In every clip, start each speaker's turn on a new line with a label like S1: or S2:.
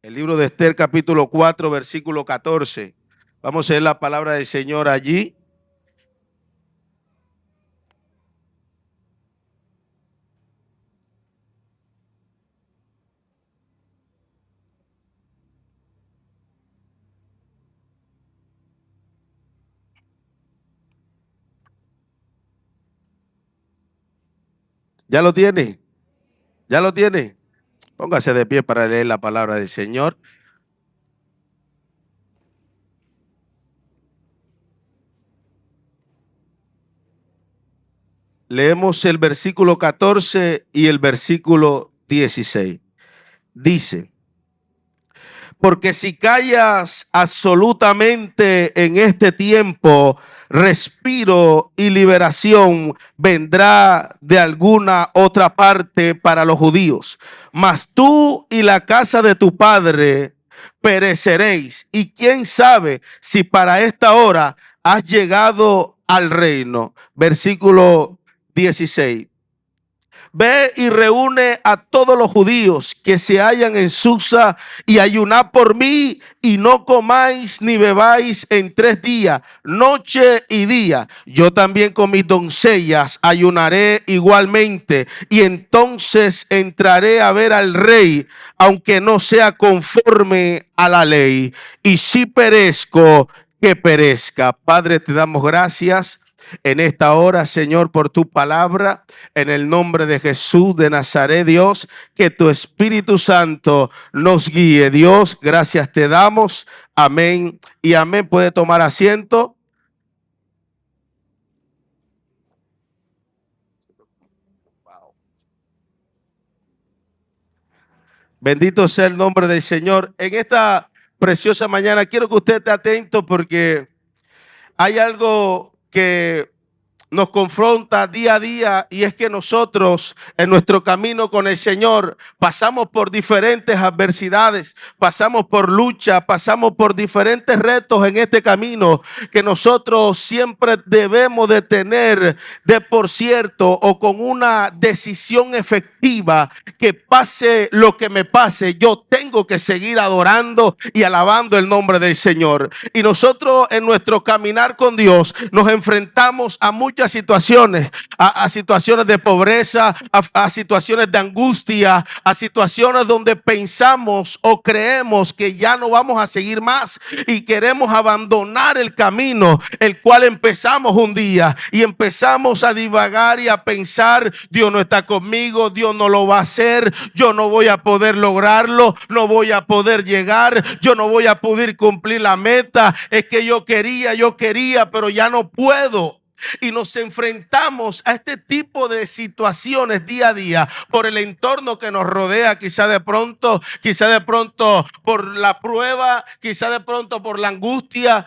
S1: El libro de Esther, capítulo 4, versículo 14. Vamos a leer la palabra del Señor allí. ¿Ya lo tiene? ¿Ya lo tiene? Póngase de pie para leer la palabra del Señor. Leemos el versículo 14 y el versículo 16. Dice: porque si callas absolutamente en este tiempo, respiro y liberación vendrá de alguna otra parte para los judíos. Mas tú y la casa de tu padre pereceréis. Y quién sabe si para esta hora has llegado al reino. Versículo 16. Ve y reúne a todos los judíos que se hallan en Susa y ayunad por mí y no comáis ni bebáis en 3 días, noche y día. Yo también con mis doncellas ayunaré igualmente y entonces entraré a ver al rey, aunque no sea conforme a la ley. Y si perezco, que perezca. Padre, te damos gracias en esta hora, Señor, por tu palabra, en el nombre de Jesús de Nazaret, Dios, que tu Espíritu Santo nos guíe. Dios, gracias te damos. Amén y amén. Puede tomar asiento. Bendito sea el nombre del Señor. En esta preciosa mañana quiero que usted esté atento porque hay algo que nos confronta día a día, y es que nosotros en nuestro camino con el Señor pasamos por diferentes adversidades, pasamos por lucha, pasamos por diferentes retos en este camino que nosotros siempre debemos de tener de por cierto o con una decisión efectiva, que pase lo que me pase, yo tengo que seguir adorando y alabando el nombre del Señor. Y nosotros en nuestro caminar con Dios nos enfrentamos a muchas situaciones, a situaciones de pobreza, a situaciones de angustia, a situaciones donde pensamos o creemos que ya no vamos a seguir más y queremos abandonar el camino el cual empezamos un día, y empezamos a divagar y a pensar: Dios no está conmigo, Dios no lo va a hacer, yo no voy a poder lograrlo, no voy a poder llegar, yo no voy a poder cumplir la meta, es que yo quería, pero ya no puedo. Y nos enfrentamos a este tipo de situaciones día a día por el entorno que nos rodea, quizá de pronto por la prueba, quizá de pronto por la angustia,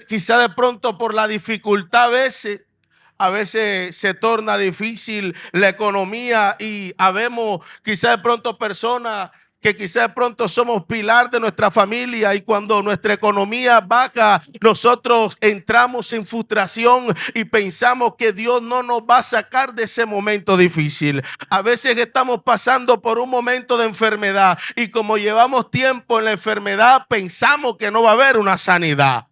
S1: quizá de pronto por la dificultad. A veces se torna difícil la economía y habemos quizá de pronto personas que quizá de pronto somos pilar de nuestra familia, y cuando nuestra economía baja, nosotros entramos en frustración y pensamos que Dios no nos va a sacar de ese momento difícil. A veces estamos pasando por un momento de enfermedad y como llevamos tiempo en la enfermedad, pensamos que no va a haber una sanidad.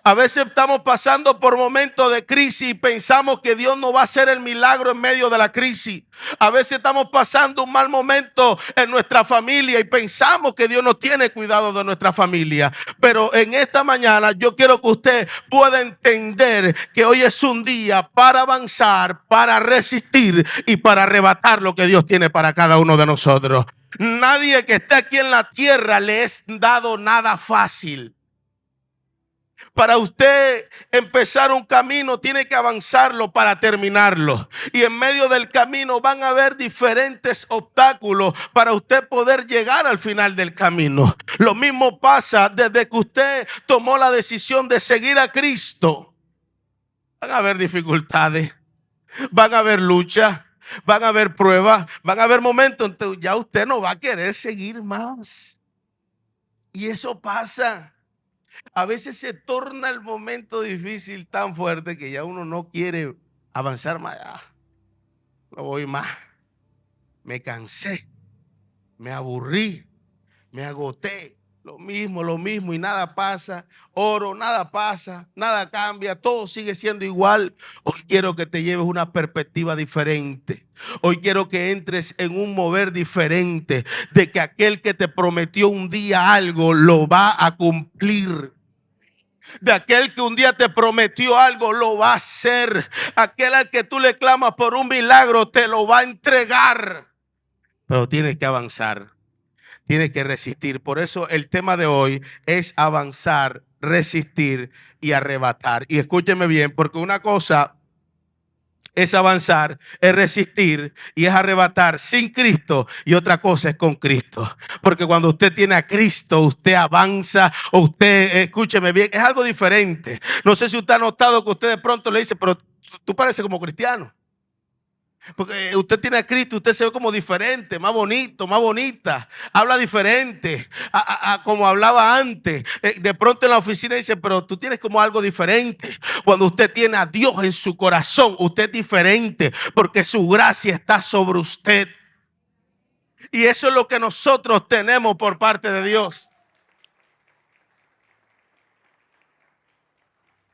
S1: A veces estamos pasando por momentos de crisis y pensamos que Dios no va a hacer el milagro en medio de la crisis. A veces estamos pasando un mal momento en nuestra familia y pensamos que Dios no tiene cuidado de nuestra familia. Pero en esta mañana yo quiero que usted pueda entender que hoy es un día para avanzar, para resistir y para arrebatar lo que Dios tiene para cada uno de nosotros. Nadie que esté aquí en la tierra le es dado nada fácil. Para usted empezar un camino, tiene que avanzarlo para terminarlo. Y en medio del camino van a haber diferentes obstáculos para usted poder llegar al final del camino. Lo mismo pasa desde que usted tomó la decisión de seguir a Cristo. Van a haber dificultades, van a haber luchas, van a haber pruebas, van a haber momentos en que ya usted no va a querer seguir más. Y eso pasa. A veces se torna el momento difícil tan fuerte que ya uno no quiere avanzar más. No voy más. Me cansé, me aburrí, Me agoté. Lo mismo y nada pasa. Oro, nada pasa, nada cambia, todo sigue siendo igual. Hoy quiero que te lleves una perspectiva diferente. Hoy quiero que entres en un mover diferente, de que aquel que te prometió un día algo lo va a cumplir. De aquel que un día te prometió algo lo va a hacer. Aquel al que tú le clamas por un milagro te lo va a entregar. Pero tienes que avanzar. Tienes que resistir. Por eso el tema de hoy es avanzar, resistir y arrebatar. Y escúcheme bien, porque una cosa es avanzar, es resistir y es arrebatar sin Cristo, y otra cosa es con Cristo. Porque cuando usted tiene a Cristo, usted avanza, o usted, escúcheme bien, es algo diferente. No sé si usted ha notado que usted de pronto le dice, pero tú pareces como cristiano. Porque usted tiene a Cristo, usted se ve como diferente, más bonito, más bonita, habla diferente a como hablaba antes. De pronto en la oficina dice, pero tú tienes como algo diferente. Cuando usted tiene a Dios en su corazón, usted es diferente porque su gracia está sobre usted. Y eso es lo que nosotros tenemos por parte de Dios.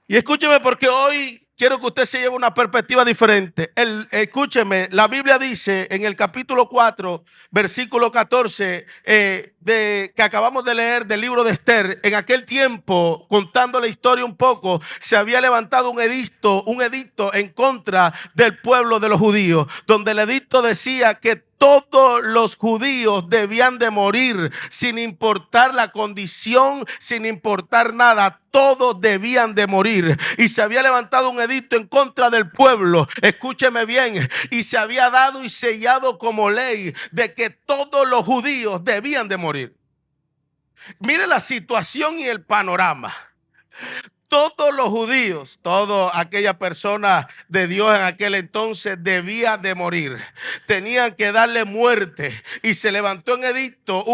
S1: Y escúcheme, porque hoy quiero que usted se lleve una perspectiva diferente. Escúcheme, la Biblia dice en el capítulo 4, versículo 14, que acabamos de leer del libro de Esther. En aquel tiempo, contando la historia un poco, se había levantado un edicto en contra del pueblo de los judíos, donde el edicto decía que todos los judíos debían de morir, sin importar la condición, sin importar nada. Todos debían de morir. Y se había levantado un edicto en contra del pueblo. Escúcheme bien. Y se había dado y sellado como ley de que todos los judíos debían de morir. Mire la situación y el panorama. Todos los judíos, toda aquella persona de Dios en aquel entonces debía de morir. Tenían que darle muerte. Y se levantó un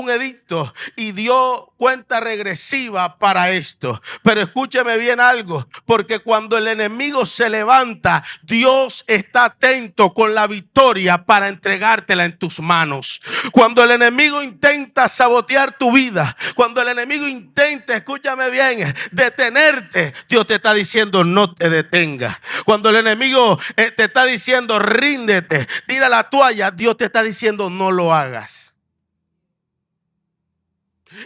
S1: edicto y dio cuenta regresiva para esto. Pero escúcheme bien algo, porque cuando el enemigo se levanta, Dios está atento con la victoria para entregártela en tus manos. Cuando el enemigo intenta sabotear tu vida, cuando el enemigo intenta, escúchame bien, detenerte, Dios te está diciendo no te detengas. Cuando el enemigo te está diciendo ríndete, tira la toalla, Dios te está diciendo no lo hagas.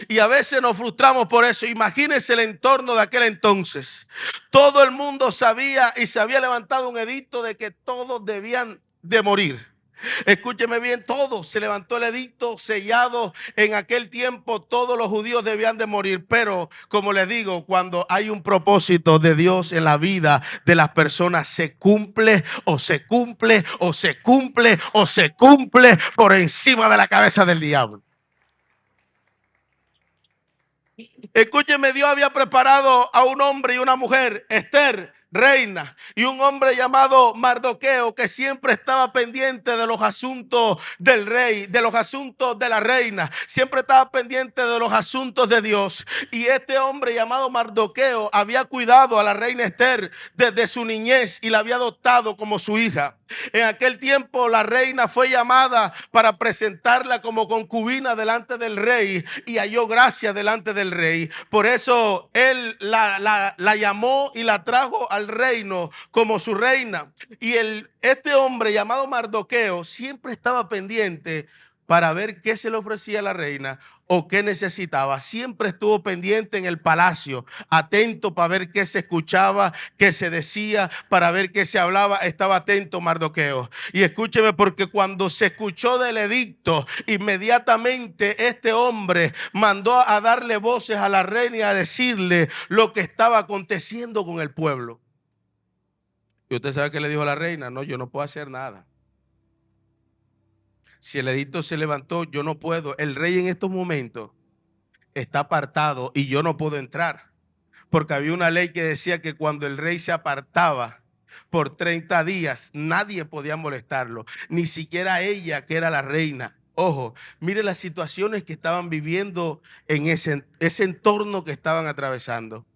S1: Y a veces nos frustramos por eso. Imagínense el entorno de aquel entonces. Todo el mundo sabía y se había levantado un edicto de que todos debían de morir. Escúcheme bien, todo se levantó el edicto sellado. En aquel tiempo todos los judíos debían de morir. Pero como les digo, cuando hay un propósito de Dios en la vida de las personas, se cumple o se cumple o se cumple o se cumple por encima de la cabeza del diablo. Escúcheme, Dios había preparado a un hombre y una mujer, Esther, reina, y un hombre llamado Mardoqueo, que siempre estaba pendiente de los asuntos del rey, de los asuntos de la reina, siempre estaba pendiente de los asuntos de Dios. Y este hombre llamado Mardoqueo había cuidado a la reina Esther desde su niñez y la había adoptado como su hija. En aquel tiempo la reina fue llamada para presentarla como concubina delante del rey y halló gracia delante del rey. Por eso él la llamó y la trajo al reino como su reina. Y este hombre llamado Mardoqueo siempre estaba pendiente para ver qué se le ofrecía a la reina o qué necesitaba. Siempre estuvo pendiente en el palacio, atento para ver qué se escuchaba, qué se decía, para ver qué se hablaba. Estaba atento Mardoqueo. Y escúcheme, porque cuando se escuchó del edicto, inmediatamente este hombre mandó a darle voces a la reina y a decirle lo que estaba aconteciendo con el pueblo. ¿Y usted sabe qué le dijo a la reina? No, yo no puedo hacer nada. Si el edicto se levantó, yo no puedo. El rey en estos momentos está apartado y yo no puedo entrar. Porque había una ley que decía que cuando el rey se apartaba por 30 días, nadie podía molestarlo. Ni siquiera ella, que era la reina. Ojo, mire las situaciones que estaban viviendo en ese entorno que estaban atravesando.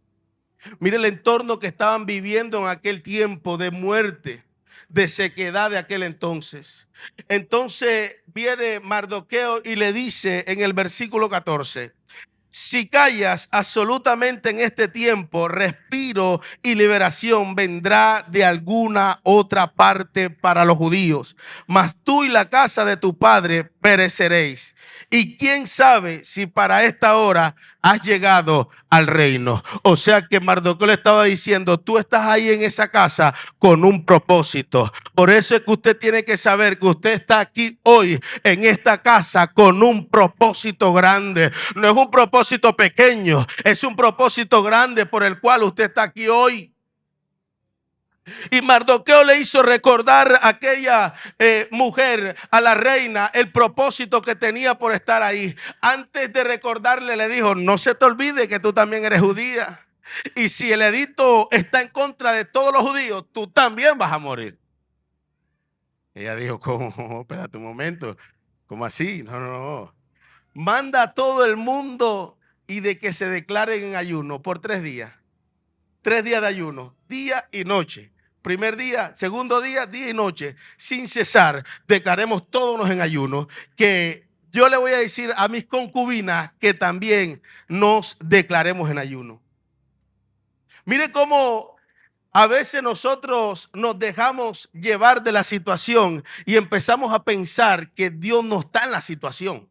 S1: Mire el entorno que estaban viviendo en aquel tiempo de muerte. de sequedad de aquel entonces. Entonces viene Mardoqueo y le dice en el versículo 14: si callas absolutamente en este tiempo, respiro y liberación vendrá de alguna otra parte para los judíos. Mas tú y la casa de tu padre pereceréis. Y quién sabe si para esta hora has llegado al reino. O sea que Mardoqueo le estaba diciendo: tú estás ahí en esa casa con un propósito. Por eso es que usted tiene que saber que usted está aquí hoy en esta casa con un propósito grande. No es un propósito pequeño, es un propósito grande por el cual usted está aquí hoy. Y Mardoqueo le hizo recordar a aquella mujer, a la reina, el propósito que tenía por estar ahí. Antes de recordarle, le dijo: no se te olvide que tú también eres judía. Y si el edicto está en contra de todos los judíos, tú también vas a morir. Ella dijo: ¿cómo? Espérate un momento. ¿Cómo así? No, no, no. Manda a todo el mundo y de que se declaren en ayuno por 3 días. 3 días de ayuno, día y noche. Primer día, segundo día, día y noche, sin cesar. Declaremos todos en ayuno. Que yo le voy a decir a mis concubinas que también nos declaremos en ayuno. Mire cómo a veces nosotros nos dejamos llevar de la situación y empezamos a pensar que Dios no está en la situación,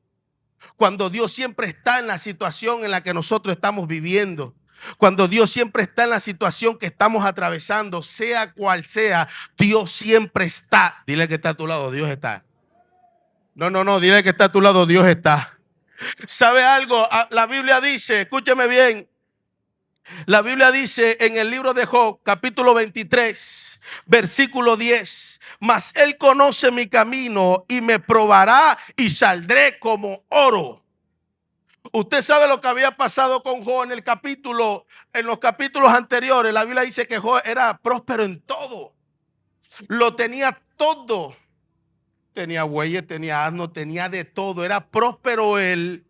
S1: cuando Dios siempre está en la situación en la que nosotros estamos viviendo. Cuando Dios siempre está en la situación que estamos atravesando, sea cual sea, Dios siempre está. Dile que está a tu lado: Dios está. No, no, no, dile que está a tu lado: Dios está. ¿Sabe algo? La Biblia dice, escúcheme bien, la Biblia dice en el libro de Job, capítulo 23, versículo 10: mas Él conoce mi camino y me probará y saldré como oro. Usted sabe lo que había pasado con Job en los capítulos anteriores. La Biblia dice que Job era próspero en todo. Lo tenía todo. Tenía bueyes, tenía asno, tenía de todo. Era próspero él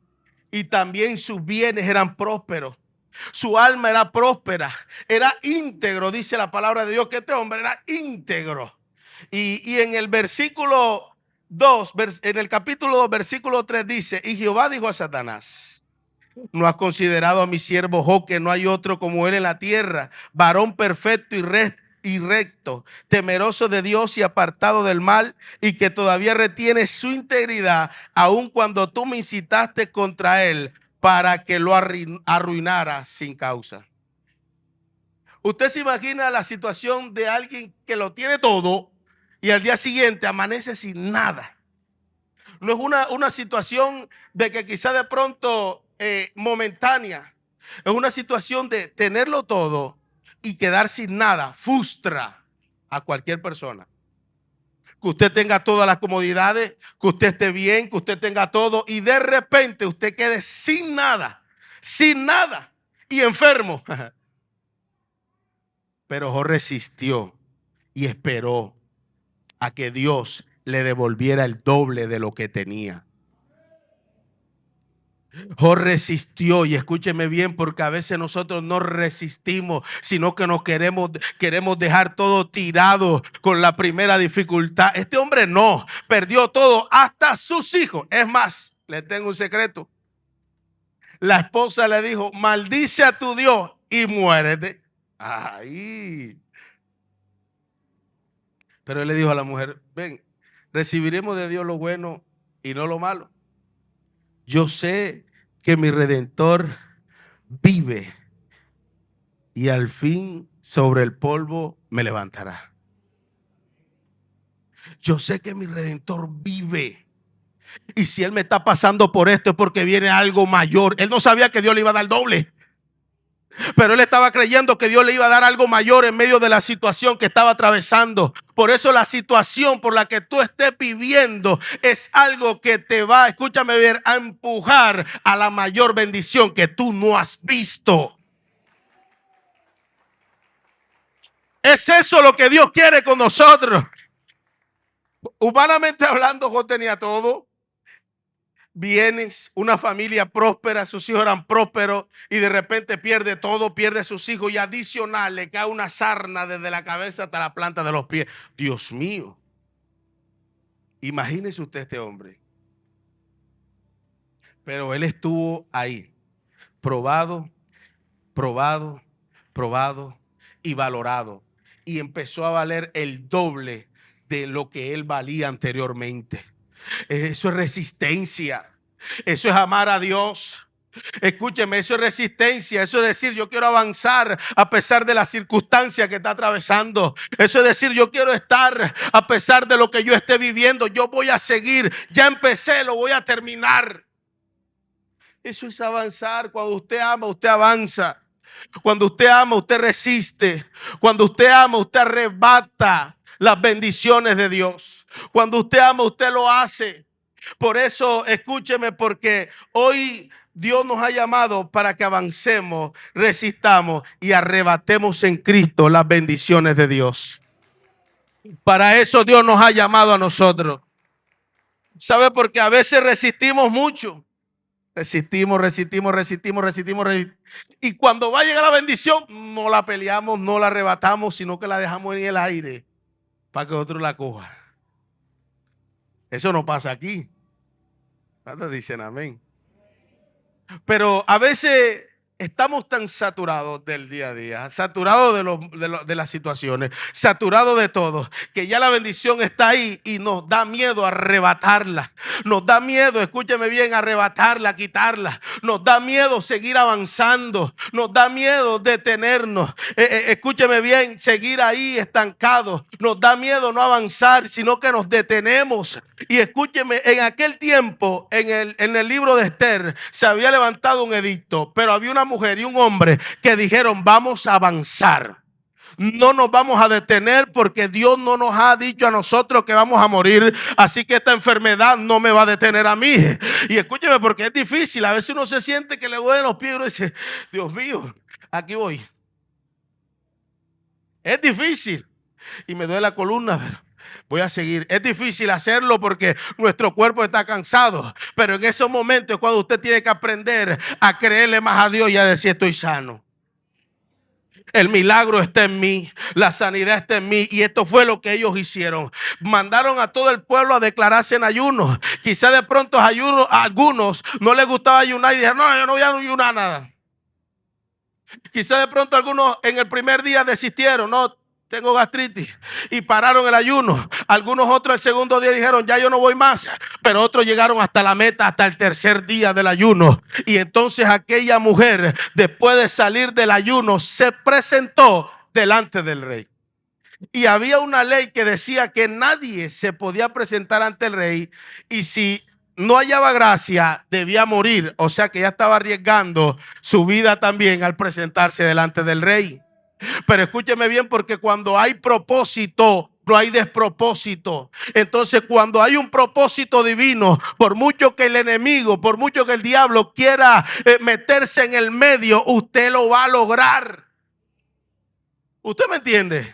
S1: y también sus bienes eran prósperos. Su alma era próspera, era íntegro, dice la palabra de Dios, que este hombre era íntegro. Y en el versículo 2, en el capítulo 2, versículo 3 dice: y Jehová dijo a Satanás: ¿no has considerado a mi siervo Job, que no hay otro como él en la tierra, varón perfecto y recto, temeroso de Dios y apartado del mal, y que todavía retiene su integridad, aun cuando tú me incitaste contra él para que lo arruinara sin causa? Usted se imagina la situación de alguien que lo tiene todo y al día siguiente amanece sin nada. No es una situación de que quizá de pronto momentánea. Es una situación de tenerlo todo y quedar sin nada. Frustra a cualquier persona. Que usted tenga todas las comodidades, que usted esté bien, que usted tenga todo y de repente usted quede sin nada y enfermo. Pero Job resistió y esperó a que Dios le devolviera el doble de lo que tenía. Job resistió, y escúcheme bien, porque a veces nosotros no resistimos, sino que nos queremos dejar todo tirado con la primera dificultad. Este hombre no, perdió todo, hasta sus hijos. Es más, le tengo un secreto. La esposa le dijo: maldice a tu Dios y muérete. Ay. Pero él le dijo a la mujer: ven, recibiremos de Dios lo bueno y no lo malo. Yo sé que mi Redentor vive y al fin sobre el polvo me levantará. Yo sé que mi Redentor vive. Y si él me está pasando por esto es porque viene algo mayor. Él no sabía que Dios le iba a dar doble, pero él estaba creyendo que Dios le iba a dar algo mayor en medio de la situación que estaba atravesando. Por eso la situación por la que tú estés viviendo es algo que te va, escúchame bien, a empujar a la mayor bendición que tú no has visto. Es eso lo que Dios quiere con nosotros. Humanamente hablando, Job tenía todo. bienes, una familia próspera, sus hijos eran prósperos y de repente pierde todo, pierde a sus hijos y adicional le cae una sarna desde la cabeza hasta la planta de los pies. Dios mío, imagínese usted este hombre. Pero él estuvo ahí, probado, probado, probado y valorado. Y empezó a valer el doble de lo que él valía anteriormente. Eso es resistencia. Eso es amar a Dios. Escúcheme, eso es resistencia. Eso es decir, yo quiero avanzar a pesar de las circunstancias que está atravesando. Eso es decir, yo quiero estar a pesar de lo que yo esté viviendo. Yo voy a seguir. Ya empecé, lo voy a terminar. Eso es avanzar. Cuando usted ama, usted avanza. Cuando usted ama, usted resiste. Cuando usted ama, usted arrebata las bendiciones de Dios. Cuando usted ama, usted lo hace. Por eso, escúcheme, porque hoy Dios nos ha llamado para que avancemos, resistamos y arrebatemos en Cristo las bendiciones de Dios. Para eso Dios nos ha llamado a nosotros. ¿Sabe? Porque a veces resistimos mucho. Resistimos. Y cuando va a llegar la bendición, no la peleamos, no la arrebatamos, sino que la dejamos en el aire para que otro la coja. Eso no pasa aquí. ¿Cuántos dicen amén? Pero a veces estamos tan saturados del día a día, saturados de las situaciones, saturados de todo, que ya la bendición está ahí y nos da miedo arrebatarla. Nos da miedo, escúcheme bien, arrebatarla, quitarla. Nos da miedo seguir avanzando. Nos da miedo detenernos. Escúcheme bien, seguir ahí estancados. Nos da miedo no avanzar, sino que nos detenemos. Y escúcheme, en aquel tiempo, en el libro de Esther, se había levantado un edicto, pero había una mujer y un hombre que dijeron: vamos a avanzar. No nos vamos a detener porque Dios no nos ha dicho a nosotros que vamos a morir. Así que esta enfermedad no me va a detener a mí. Y escúcheme, porque es difícil. A veces uno se siente que le duelen los pies y uno dice: Dios mío, aquí voy. Es difícil. Y me duele la columna, pero voy a seguir. Es difícil hacerlo porque nuestro cuerpo está cansado. Pero en esos momentos es cuando usted tiene que aprender a creerle más a Dios y a decir: estoy sano. El milagro está en mí, la sanidad está en mí. Y esto fue lo que ellos hicieron. Mandaron a todo el pueblo a declararse en ayuno. Quizá de pronto a algunos no les gustaba ayunar y dijeron: no, yo no voy a ayunar nada. Quizá de pronto algunos en el primer día desistieron: no, tengo gastritis, y pararon el ayuno. Algunos otros el segundo día dijeron: ya yo no voy más. Pero otros llegaron hasta la meta, hasta el tercer día del ayuno. Y entonces aquella mujer, después de salir del ayuno, se presentó delante del rey. Y había una ley que decía que nadie se podía presentar ante el rey, y si no hallaba gracia, debía morir. O sea que ya estaba arriesgando su vida también al presentarse delante del rey. Pero escúcheme bien, porque cuando hay propósito, no hay despropósito. Entonces, cuando hay un propósito divino, por mucho que el enemigo, por mucho que el diablo quiera meterse en el medio, usted lo va a lograr. ¿Usted me entiende?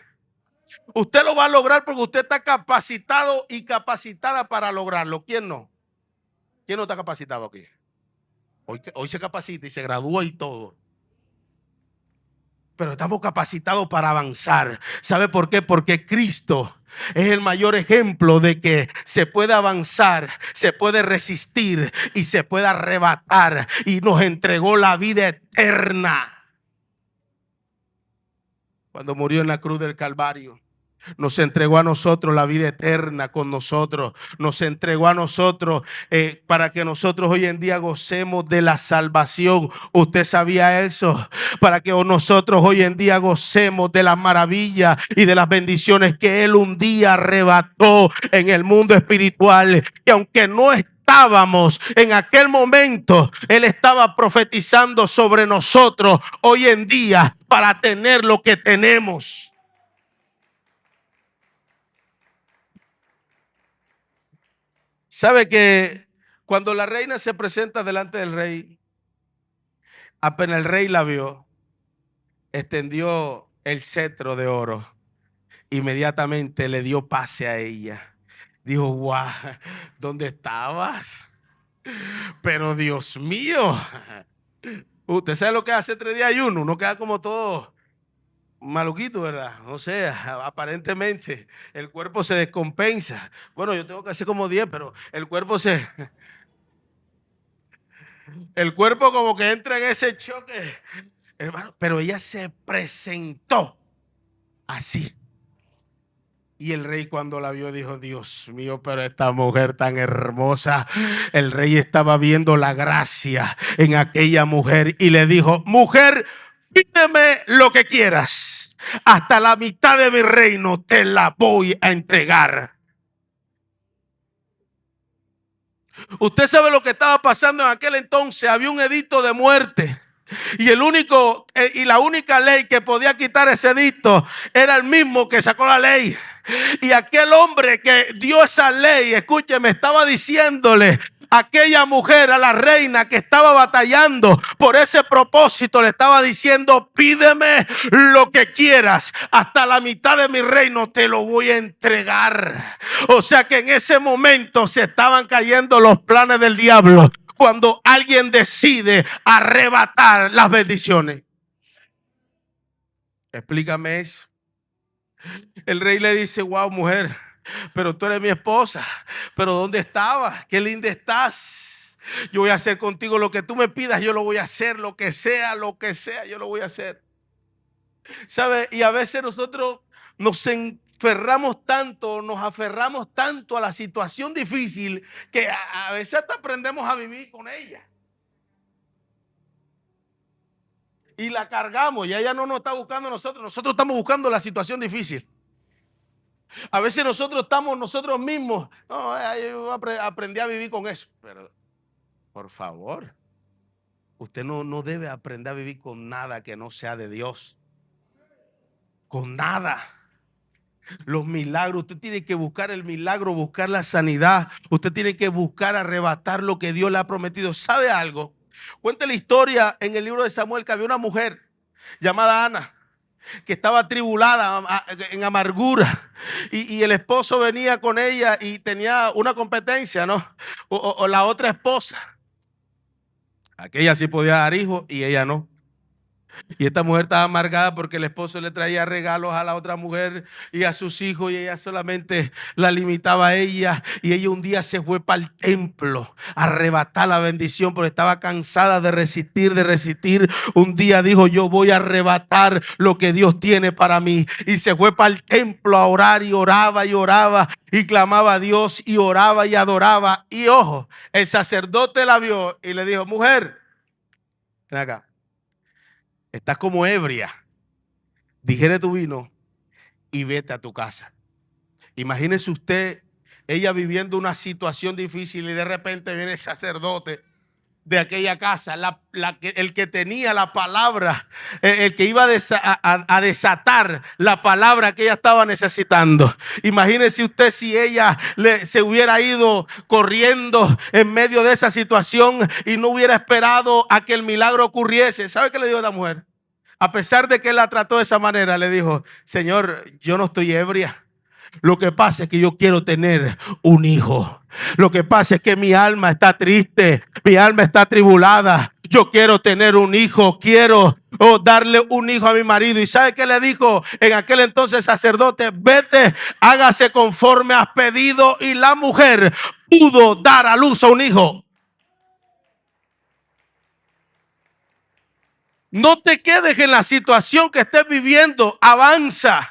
S1: Usted lo va a lograr porque usted está capacitado y capacitada para lograrlo. ¿Quién no? ¿Quién no está capacitado aquí? Hoy se capacita y se gradúa y todo. Pero estamos capacitados para avanzar. ¿Sabe por qué? Porque Cristo es el mayor ejemplo de que se puede avanzar, se puede resistir y se puede arrebatar. Y nos entregó la vida eterna cuando murió en la cruz del Calvario. Nos entregó a nosotros la vida eterna con nosotros. Nos entregó a nosotros para que nosotros hoy en día gocemos de la salvación. ¿Usted sabía eso? Para que nosotros hoy en día gocemos de las maravillas y de las bendiciones que Él un día arrebató en el mundo espiritual. Y aunque no estábamos en aquel momento, Él estaba profetizando sobre nosotros hoy en día para tener lo que tenemos. ¿Sabe que cuando la reina se presenta delante del rey, apenas el rey la vio, extendió el cetro de oro, inmediatamente le dio pase a ella? Dijo: guau, ¿dónde estabas? Pero Dios mío, usted sabe lo que hace 3 días de ayuno, uno queda como todo maluquito, ¿verdad? O sea, aparentemente el cuerpo se descompensa. Bueno, yo tengo que hacer como 10, pero el cuerpo como que entra en ese choque, hermano. Pero ella se presentó así. Y el rey cuando la vio dijo, Dios mío, pero esta mujer tan hermosa. El rey estaba viendo la gracia en aquella mujer y le dijo, mujer, pídeme lo que quieras. Hasta la mitad de mi reino te la voy a entregar. Usted sabe lo que estaba pasando en aquel entonces. Había un edicto de muerte. Y la única ley que podía quitar ese edicto era el mismo que sacó la ley. Y aquel hombre que dio esa ley, escúcheme, estaba diciéndole a aquella mujer, a la reina que estaba batallando por ese propósito, le estaba diciendo, pídeme lo que quieras, hasta la mitad de mi reino te lo voy a entregar. O sea que en ese momento se estaban cayendo los planes del diablo cuando alguien decide arrebatar las bendiciones. Explícame eso. El rey le dice, wow, mujer, pero tú eres mi esposa, pero ¿dónde estabas? Qué linda estás. Yo voy a hacer contigo lo que tú me pidas, yo lo voy a hacer, lo que sea, yo lo voy a hacer. ¿Sabe? Y a veces nosotros nos enferramos tanto, nos aferramos tanto a la situación difícil que a veces hasta aprendemos a vivir con ella. Y la cargamos y ella no nos está buscando a nosotros, nosotros estamos buscando la situación difícil. A veces nosotros estamos nosotros mismos, no, yo aprendí a vivir con eso. Pero, por favor, usted no debe aprender a vivir con nada que no sea de Dios. Con nada. Los milagros, usted tiene que buscar el milagro, buscar la sanidad. Usted tiene que buscar arrebatar lo que Dios le ha prometido. ¿Sabe algo? Cuenta la historia en el libro de Samuel que había una mujer llamada Ana, que estaba atribulada en amargura, y el esposo venía con ella y tenía una competencia, ¿no? O la otra esposa, aquella sí podía dar hijos y ella no. Y esta mujer estaba amargada porque el esposo le traía regalos a la otra mujer y a sus hijos, y ella solamente la limitaba a ella. Y ella un día se fue para el templo a arrebatar la bendición porque estaba cansada de resistir, Un día dijo, yo voy a arrebatar lo que Dios tiene para mí. Y se fue para el templo a orar y oraba y clamaba a Dios y oraba y adoraba. Y ojo, el sacerdote la vio y le dijo, mujer, ven acá. Estás como ebria. Digiere tu vino y vete a tu casa. Imagínese usted, ella viviendo una situación difícil y de repente viene el sacerdote de aquella casa, el que tenía la palabra, el que iba a desatar la palabra que ella estaba necesitando. Imagínese usted si ella se hubiera ido corriendo en medio de esa situación y no hubiera esperado a que el milagro ocurriese. ¿Sabe qué le dijo la mujer? A pesar de que él la trató de esa manera, le dijo, Señor, yo no estoy ebria. Lo que pasa es que yo quiero tener un hijo. Lo que pasa es que mi alma está triste, mi alma está atribulada. Yo quiero tener un hijo, quiero darle un hijo a mi marido. ¿Y sabe qué le dijo en aquel entonces el sacerdote? Vete, hágase conforme has pedido. Y la mujer pudo dar a luz a un hijo. No te quedes en la situación que estés viviendo, avanza.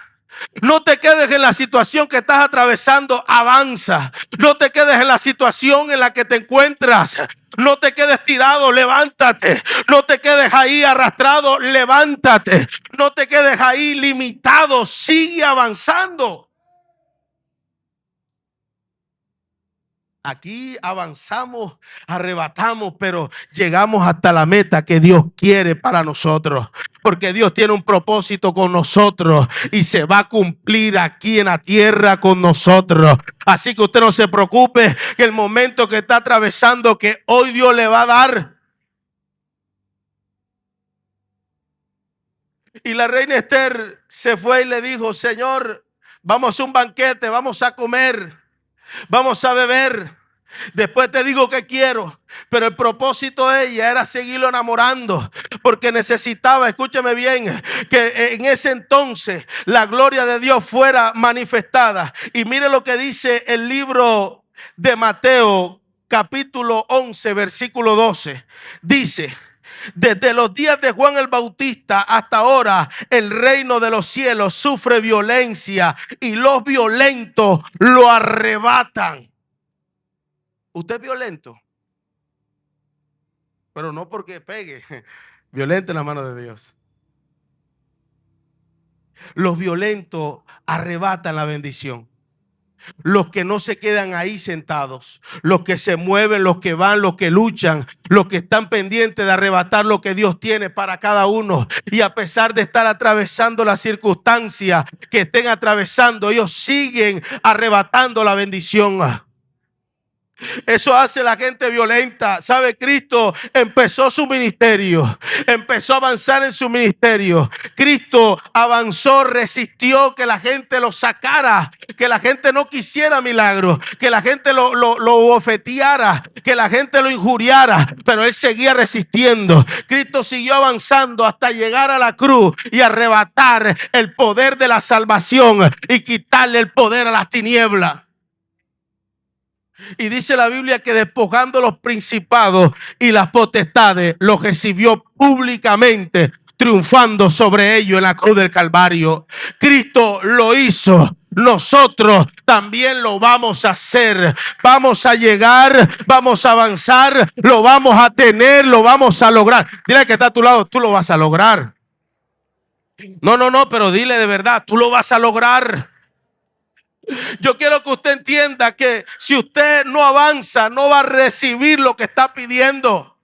S1: No te quedes en la situación que estás atravesando, avanza. No te quedes en la situación en la que te encuentras. No te quedes tirado, levántate. No te quedes ahí arrastrado, levántate. No te quedes ahí limitado, sigue avanzando. Aquí avanzamos, arrebatamos, pero llegamos hasta la meta que Dios quiere para nosotros. Porque Dios tiene un propósito con nosotros y se va a cumplir aquí en la tierra con nosotros. Así que usted no se preocupe que el momento que está atravesando, que hoy Dios le va a dar. Y la reina Esther se fue y le dijo, Señor, vamos a un banquete, vamos a comer, vamos a beber. Después te digo que quiero. Pero el propósito de ella era seguirlo enamorando, porque necesitaba, escúchame bien, que en ese entonces la gloria de Dios fuera manifestada. Y mire lo que dice el libro de Mateo, capítulo 11, versículo 12. Dice: desde los días de Juan el Bautista hasta ahora, el reino de los cielos sufre violencia y los violentos lo arrebatan. Usted es violento, pero no porque pegue. Violento en la mano de Dios. Los violentos arrebatan la bendición. Los que no se quedan ahí sentados, los que se mueven, los que van, los que luchan, los que están pendientes de arrebatar lo que Dios tiene para cada uno. Y a pesar de estar atravesando las circunstancias que estén atravesando, ellos siguen arrebatando la bendición. Eso hace la gente violenta. ¿Sabe? Cristo empezó su ministerio, empezó a avanzar en su ministerio. Cristo avanzó, resistió que la gente lo sacara, que la gente no quisiera milagros, que la gente lo bofeteara, que la gente lo injuriara, pero él seguía resistiendo. Cristo siguió avanzando hasta llegar a la cruz y arrebatar el poder de la salvación y quitarle el poder a las tinieblas. Y dice la Biblia que despojando los principados y las potestades, los recibió públicamente, triunfando sobre ellos en la cruz del Calvario. Cristo lo hizo. Nosotros también lo vamos a hacer. Vamos a llegar, vamos a avanzar, lo vamos a tener, lo vamos a lograr. Dile al que está a tu lado: tú lo vas a lograr. No, pero dile de verdad: tú lo vas a lograr. Yo quiero que usted entienda que si usted no avanza, no va a recibir lo que está pidiendo.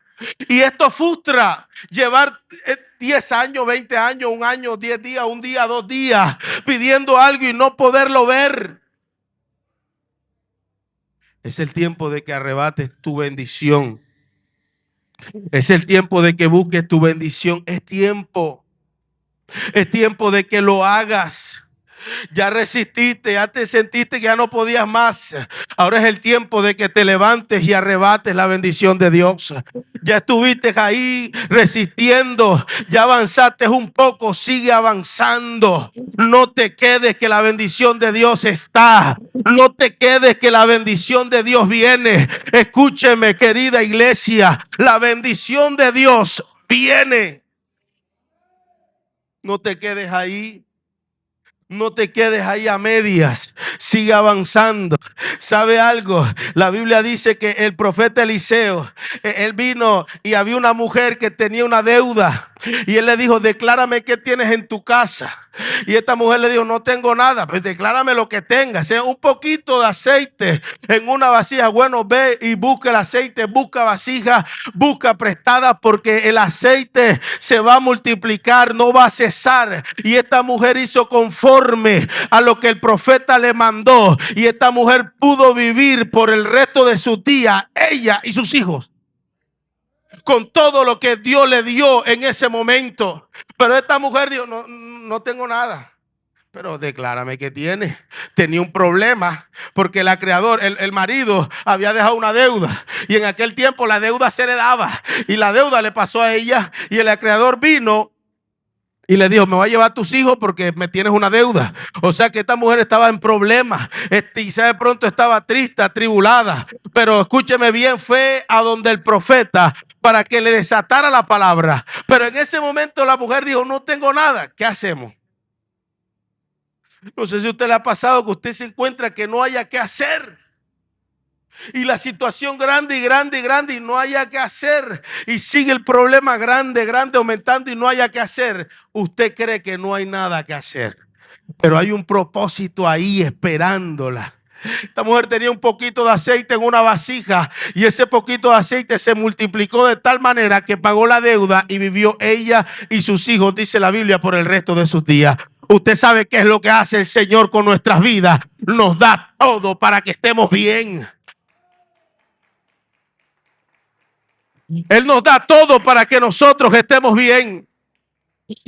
S1: Y esto frustra. Llevar 10 años, 20 años, un año, 10 días, un día, 2 días pidiendo algo y no poderlo ver. Es el tiempo de que arrebates tu bendición. Es el tiempo de que busques tu bendición. Es tiempo de que lo hagas. Ya resististe, ya te sentiste que ya no podías más. Ahora es el tiempo de que te levantes y arrebates la bendición de Dios. Ya estuviste ahí resistiendo, ya avanzaste un poco, sigue avanzando. No te quedes que la bendición de Dios está. No te quedes que la bendición de Dios viene. Escúcheme, querida iglesia, la bendición de Dios viene. No te quedes ahí. No te quedes ahí a medias, sigue avanzando. ¿Sabe algo? La Biblia dice que el profeta Eliseo, él vino y había una mujer que tenía una deuda. Y él le dijo: declárame qué tienes en tu casa. Y esta mujer le dijo: no tengo nada. Pues declárame lo que tengas. Un poquito de aceite en una vasija. Bueno, ve y busca el aceite, busca vasija, busca prestada, porque el aceite se va a multiplicar, no va a cesar. Y esta mujer hizo conforme a lo que el profeta le mandó. Y esta mujer pudo vivir por el resto de sus días, ella y sus hijos, con todo lo que Dios le dio en ese momento. Pero esta mujer dijo: no tengo nada. Pero declárame que tiene. Tenía un problema porque el marido había dejado una deuda. Y en aquel tiempo la deuda se heredaba. Y la deuda le pasó a ella. Y el acreedor vino y le dijo: me voy a llevar a tus hijos porque me tienes una deuda. O sea que esta mujer estaba en problemas. Y de pronto estaba triste, atribulada. Pero escúcheme bien, fue a donde el profeta para que le desatara la palabra. Pero en ese momento la mujer dijo: no tengo nada. ¿Qué hacemos? No sé si a usted le ha pasado que usted se encuentra que no haya qué hacer. Y la situación grande y no haya qué hacer. Y sigue el problema grande, aumentando y no haya qué hacer. Usted cree que no hay nada que hacer. Pero hay un propósito ahí esperándola. Esta mujer tenía un poquito de aceite en una vasija y ese poquito de aceite se multiplicó de tal manera que pagó la deuda y vivió ella y sus hijos, dice la Biblia, por el resto de sus días. Usted sabe qué es lo que hace el Señor con nuestras vidas. Nos da todo para que estemos bien. Él nos da todo para que nosotros estemos bien.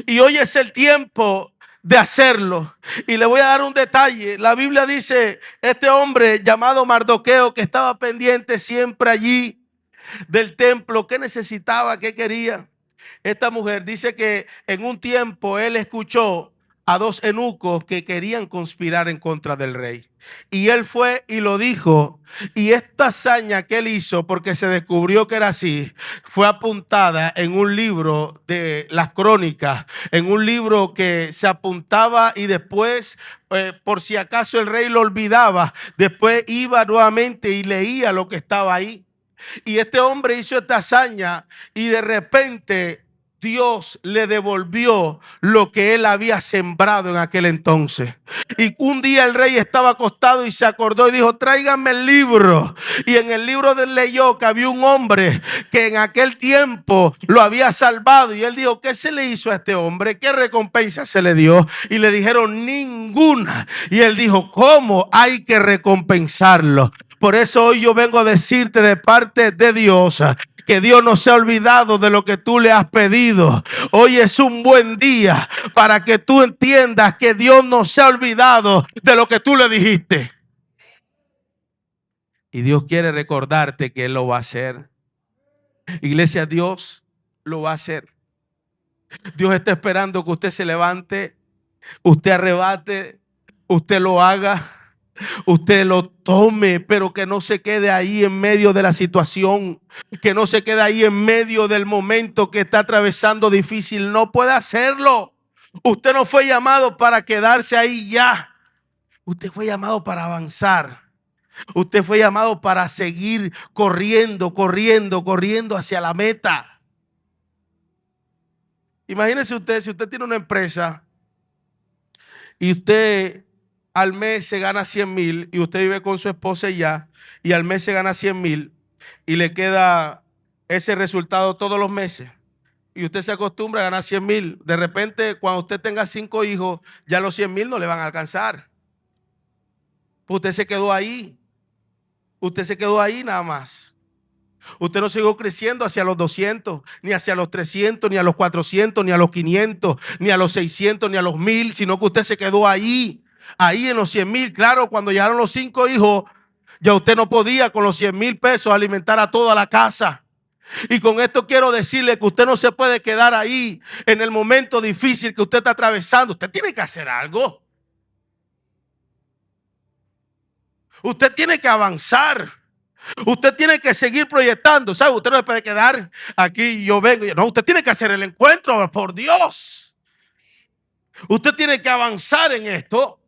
S1: Y hoy es el tiempo de hacerlo. Y le voy a dar un detalle. La Biblia dice, este hombre llamado Mardoqueo, que estaba pendiente siempre allí del templo, ¿qué necesitaba? ¿Qué quería? Esta mujer dice que en un tiempo él escuchó a dos eunucos que querían conspirar en contra del rey. Y él fue y lo dijo. Y esta hazaña que él hizo, porque se descubrió que era así, fue apuntada en un libro de las crónicas, en un libro que se apuntaba y después, por si acaso el rey lo olvidaba, después iba nuevamente y leía lo que estaba ahí. Y este hombre hizo esta hazaña y de repente Dios le devolvió lo que él había sembrado en aquel entonces. Y un día el rey estaba acostado y se acordó y dijo, tráiganme el libro. Y en el libro de él leyó que había un hombre que en aquel tiempo lo había salvado. Y él dijo, ¿qué se le hizo a este hombre? ¿Qué recompensa se le dio? Y le dijeron, ninguna. Y él dijo, ¿cómo hay que recompensarlo? Por eso hoy yo vengo a decirte de parte de Dios que Dios no se ha olvidado de lo que tú le has pedido. Hoy es un buen día para que tú entiendas que Dios no se ha olvidado de lo que tú le dijiste. Y Dios quiere recordarte que Él lo va a hacer. Iglesia, Dios lo va a hacer. Dios está esperando que usted se levante, usted arrebate, usted lo haga. Usted lo tome, pero que no se quede ahí en medio de la situación, que no se quede ahí en medio del momento que está atravesando difícil. No puede hacerlo. Usted no fue llamado para quedarse ahí ya. Usted fue llamado para avanzar. Usted fue llamado para seguir corriendo, corriendo, corriendo hacia la meta. Imagínese usted, si usted tiene una empresa y usted al mes se gana 100,000 y usted vive con su esposa y al mes se gana 100,000 y le queda ese resultado todos los meses y usted se acostumbra a ganar 100,000. De repente, cuando usted tenga 5 hijos, ya los 100,000 no le van a alcanzar. Pues usted se quedó ahí. Usted se quedó ahí nada más. Usted no siguió creciendo hacia los 200, ni hacia los 300, ni a los 400, ni a los 500, ni a los 600, ni a los 1,000, sino que usted se quedó ahí. Ahí en los 100,000, claro, cuando llegaron los 5 hijos, ya usted no podía con los 100,000 pesos alimentar a toda la casa. Y con esto quiero decirle que usted no se puede quedar ahí en el momento difícil que usted está atravesando. Usted tiene que hacer algo. Usted tiene que avanzar. Usted tiene que seguir proyectando. ¿Sabe? Usted no se puede quedar aquí, yo vengo. No, usted tiene que hacer el encuentro, por Dios. Usted tiene que avanzar en esto.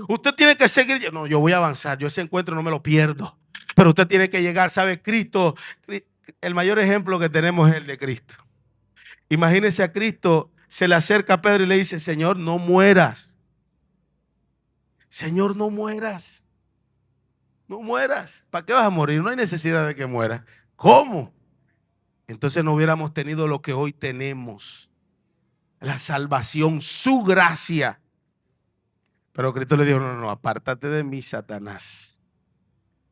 S1: Usted tiene que seguir. No, yo voy a avanzar. Yo ese encuentro no me lo pierdo. Pero usted tiene que llegar. ¿Sabe? Cristo, el mayor ejemplo que tenemos es el de Cristo. Imagínese a Cristo, se le acerca a Pedro y le dice, Señor, no mueras. Señor, no mueras. No mueras. ¿Para qué vas a morir? No hay necesidad de que mueras. ¿Cómo? Entonces no hubiéramos tenido lo que hoy tenemos. La salvación, su gracia. Pero Cristo le dijo, no, no, apártate de mí, Satanás.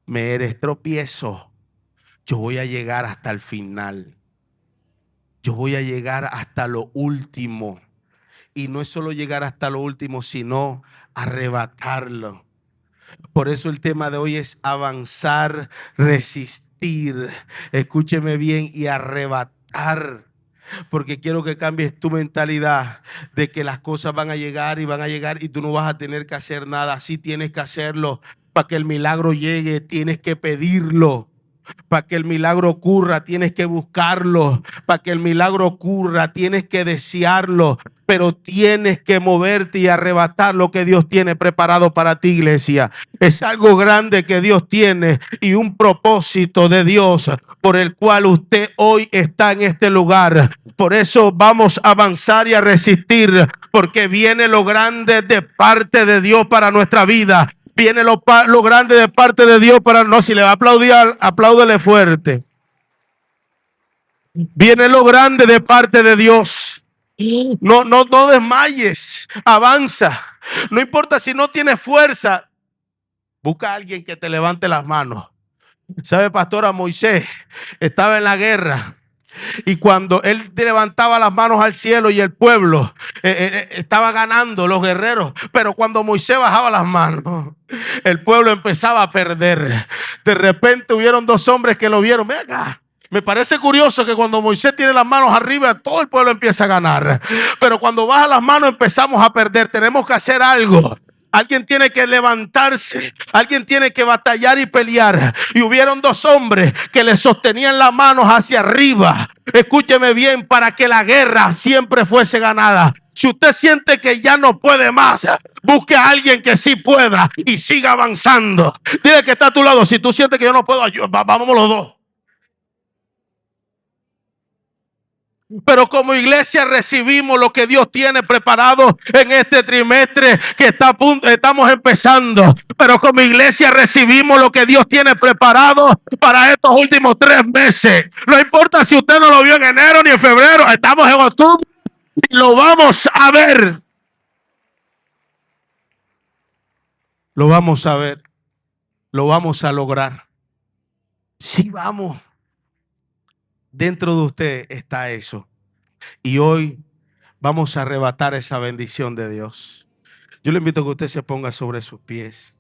S1: Me eres tropiezo. Yo voy a llegar hasta el final. Yo voy a llegar hasta lo último. Y no es solo llegar hasta lo último, sino arrebatarlo. Por eso el tema de hoy es avanzar, resistir. Escúcheme bien, y arrebatar. Porque quiero que cambies tu mentalidad de que las cosas van a llegar y tú no vas a tener que hacer nada. Sí tienes que hacerlo. Para que el milagro llegue, tienes que pedirlo. Para que el milagro ocurra, tienes que buscarlo. Para que el milagro ocurra, tienes que desearlo. Pero tienes que moverte y arrebatar lo que Dios tiene preparado para ti, iglesia. Es algo grande que Dios tiene y un propósito de Dios por el cual usted hoy está en este lugar. Por eso vamos a avanzar y a resistir, porque viene lo grande de parte de Dios para nuestra vida. Viene lo grande de parte de Dios para nosotros. Si le va a aplaudir, apláudele fuerte. Viene lo grande de parte de Dios. No desmayes. Avanza. No importa si no tienes fuerza. Busca a alguien que te levante las manos. ¿Sabe, pastora? Moisés estaba en la guerra Y cuando él levantaba las manos al cielo y el pueblo estaba ganando, los guerreros, pero cuando Moisés bajaba las manos, el pueblo empezaba a perder. De repente hubieron dos hombres que lo vieron. Venga, me parece curioso que cuando Moisés tiene las manos arriba, todo el pueblo empieza a ganar. Pero cuando baja las manos empezamos a perder. Tenemos que hacer algo. Alguien tiene que levantarse, alguien tiene que batallar y pelear. Y hubieron dos hombres que le sostenían las manos hacia arriba. Escúcheme bien, para que la guerra siempre fuese ganada. Si usted siente que ya no puede más, busque a alguien que sí pueda y siga avanzando. Dile que está a tu lado: si tú sientes que yo no puedo, vamos los dos. Pero como iglesia recibimos lo que Dios tiene preparado en este trimestre que está a punto, estamos empezando. Pero como iglesia recibimos lo que Dios tiene preparado para estos últimos 3 meses. No importa si usted no lo vio en enero ni en febrero, estamos en octubre y lo vamos a ver. Lo vamos a ver. Lo vamos a lograr. Sí, vamos. Dentro de usted está eso. Y hoy vamos a arrebatar esa bendición de Dios. Yo le invito a que usted se ponga sobre sus pies.